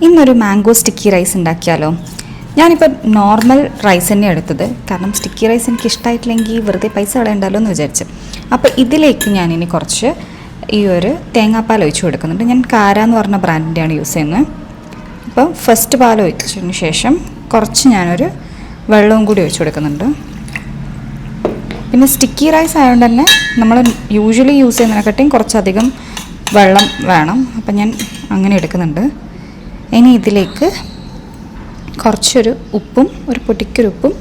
ഇന്നൊരു mango sticky rice ഉണ്ടാക്കിയാലോ? ഞാനിപ്പോൾ നോർമൽ റൈസ് തന്നെ എടുത്തത്, കാരണം സ്റ്റിക്കി റൈസ് എനിക്ക് ഇഷ്ടമായിട്ടില്ലെങ്കിൽ വെറുതെ പൈസ കളയണ്ടല്ലോ എന്ന് വിചാരിച്ച്. അപ്പോൾ ഇതിലേക്ക് ഞാനിനി കുറച്ച് ഈ ഒരു തേങ്ങാപ്പാൽ ഒഴിച്ച് കൊടുക്കുന്നുണ്ട്. ഞാൻ കാര എന്ന് പറഞ്ഞ ബ്രാൻഡിൻ്റെയാണ് യൂസ് ചെയ്യുന്നത്. അപ്പോൾ ഫസ്റ്റ് പാൽ ഒഴിച്ചതിന് ശേഷം കുറച്ച് ഞാനൊരു വെള്ളവും കൂടി ഒഴിച്ച് കൊടുക്കുന്നുണ്ട്. പിന്നെ സ്റ്റിക്കി റൈസ് ആയതുകൊണ്ട് തന്നെ നമ്മൾ യൂഷ്വലി യൂസ് ചെയ്യുന്നതിനെക്കാട്ടിയും കുറച്ചധികം വെള്ളം വേണം. അപ്പം ഞാൻ അങ്ങനെ എടുക്കുന്നുണ്ട്. ഇനി ഇതിലേക്ക് കുറച്ചൊരു ഉപ്പും, ഒരു പൊടിക്കൊരു ഉപ്പും,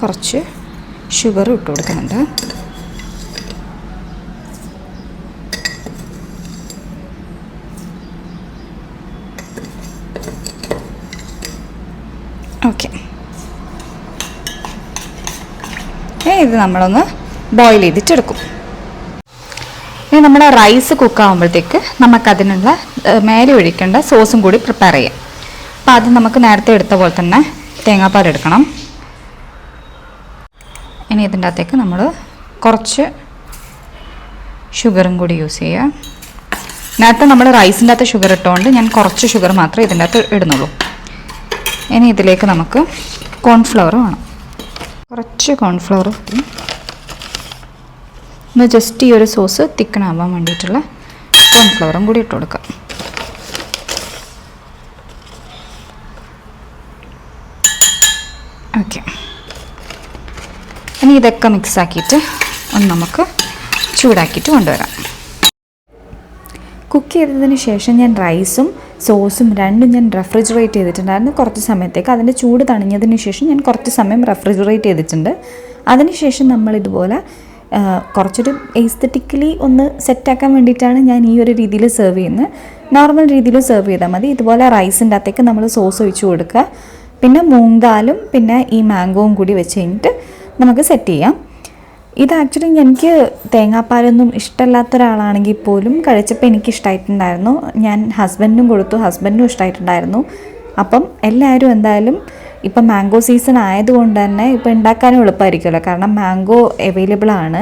കുറച്ച് ഷുഗർ ഇട്ട് കൊടുക്കുന്നുണ്ട്. ഓക്കെ, ഇത് നമ്മളൊന്ന് ബോയിൽ ചെയ്തിട്ടെടുക്കും. ഇനി നമ്മുടെ റൈസ് കുക്കാകുമ്പോഴത്തേക്ക് നമുക്കതിനുള്ള മേലെ ഒഴിക്കേണ്ട സോസും കൂടി പ്രിപ്പയർ ചെയ്യാം. അപ്പോൾ അത് നമുക്ക് നേരത്തെ എടുത്ത പോലെ തന്നെ തേങ്ങാപ്പാൽ എടുക്കണം. ഇനി ഇതിൻ്റെ അകത്തേക്ക് നമ്മൾ കുറച്ച് ഷുഗറും കൂടി യൂസ് ചെയ്യുക. നേരത്തെ നമ്മൾ റൈസിൻ്റെ അകത്ത് ഷുഗർ ഇട്ടുകൊണ്ട് ഞാൻ കുറച്ച് ഷുഗർ മാത്രമേ ഇതിൻ്റെ അകത്ത് ഇടുന്നുള്ളൂ. ഇനി ഇതിലേക്ക് നമുക്ക് കോൺഫ്ലവർ വേണം. കുറച്ച് കോൺഫ്ലവർ ഒന്ന് ജസ്റ്റ് ഈ ഒരു സോസ് തിക്കണാവാൻ വേണ്ടിയിട്ടുള്ള കോൺഫ്ലവറും കൂടി ഇട്ട് കൊടുക്കാം. ഓക്കെ, ഇനി ഇതൊക്കെ മിക്സാക്കിയിട്ട് ഒന്ന് നമുക്ക് ചൂടാക്കിയിട്ട് കൊണ്ടുവരാം. കുക്ക് ചെയ്തതിന് ശേഷം ഞാൻ റൈസും സോസും രണ്ടും ഞാൻ റെഫ്രിജറേറ്റ് ചെയ്തിട്ടുണ്ടായിരുന്നു കുറച്ച് സമയത്തേക്ക്. അതിൻ്റെ ചൂട് തണിഞ്ഞതിന് ശേഷം ഞാൻ കുറച്ച് സമയം റെഫ്രിജറേറ്റ് ചെയ്തിട്ടുണ്ട്. അതിനുശേഷം നമ്മളിതുപോലെ കുറച്ചൊരു എസ്തെറ്റിക്കലി ഒന്ന് സെറ്റാക്കാൻ വേണ്ടിയിട്ടാണ് ഞാൻ ഈ ഒരു രീതിയിൽ സെർവ് ചെയ്യുന്നത്. നോർമൽ രീതിയിൽ സെർവ് ചെയ്താൽ മതി. ഇതുപോലെ റൈസിൻ്റെ അകത്തേക്ക് നമ്മൾ സോസ് ഒഴിച്ച് കൊടുക്കുക. പിന്നെ മൂങ്കാലും പിന്നെ ഈ മാംഗോവും കൂടി വെച്ച് കഴിഞ്ഞിട്ട് നമുക്ക് സെറ്റ് ചെയ്യാം. ഇത് ആക്ച്വലി എനിക്ക് തേങ്ങാപ്പാലൊന്നും ഇഷ്ടമില്ലാത്ത ഒരാളാണെങ്കിൽ പോലും കഴിച്ചപ്പോൾ എനിക്ക് ഇഷ്ടമായിട്ടുണ്ടായിരുന്നു. ഞാൻ ഹസ്ബൻഡിനും കൊടുത്തു, ഹസ്ബൻഡിനും ഇഷ്ടമായിട്ടുണ്ടായിരുന്നു. അപ്പം എല്ലാവരും എന്തായാലും ഇപ്പം മാംഗോ സീസൺ ആയതുകൊണ്ട് തന്നെ ഇപ്പം ഉണ്ടാക്കാനും എളുപ്പമായിരിക്കുമല്ലോ, കാരണം മാംഗോ അവൈലബിൾ ആണ്.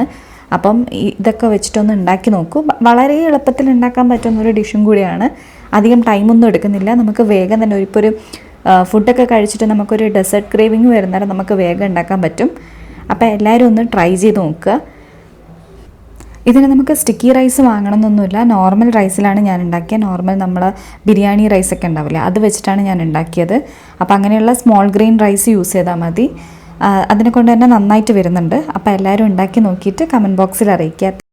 അപ്പം ഇതൊക്കെ വെച്ചിട്ടൊന്ന് ഉണ്ടാക്കി നോക്കൂ. വളരെ എളുപ്പത്തിൽ ഉണ്ടാക്കാൻ പറ്റുന്നൊരു ഡിഷും കൂടിയാണ്. അധികം ടൈമൊന്നും എടുക്കുന്നില്ല. നമുക്ക് വേഗം തന്നെ ഇപ്പോൾ ഒരു ഫുഡൊക്കെ കഴിച്ചിട്ട് നമുക്കൊരു ഡെസേർട്ട് ക്രേവിങ് വരുന്നേരം നമുക്ക് വേഗം ഉണ്ടാക്കാൻ പറ്റും. അപ്പോൾ എല്ലാവരും ഒന്ന് ട്രൈ ചെയ്ത് നോക്കുക. ഇതിന് നമുക്ക് സ്റ്റിക്കി റൈസ് വാങ്ങണമെന്നൊന്നുമില്ല. നോർമൽ റൈസിലാണ് ഞാൻ ഉണ്ടാക്കിയത്. നോർമൽ നമ്മൾ ബിരിയാണി റൈസൊക്കെ ഉണ്ടാവില്ല, അത് വെച്ചിട്ടാണ് ഞാൻ ഉണ്ടാക്കിയത്. അപ്പോൾ അങ്ങനെയുള്ള സ്മോൾ ഗ്രെയിൻ റൈസ് യൂസ് ചെയ്താൽ മതി. അതിനെ കൊണ്ട് തന്നെ നന്നായിട്ട് വരുന്നുണ്ട്. അപ്പോൾ എല്ലാവരും ഉണ്ടാക്കി നോക്കിയിട്ട് കമൻറ്റ് ബോക്സിൽ അറിയിക്കുക.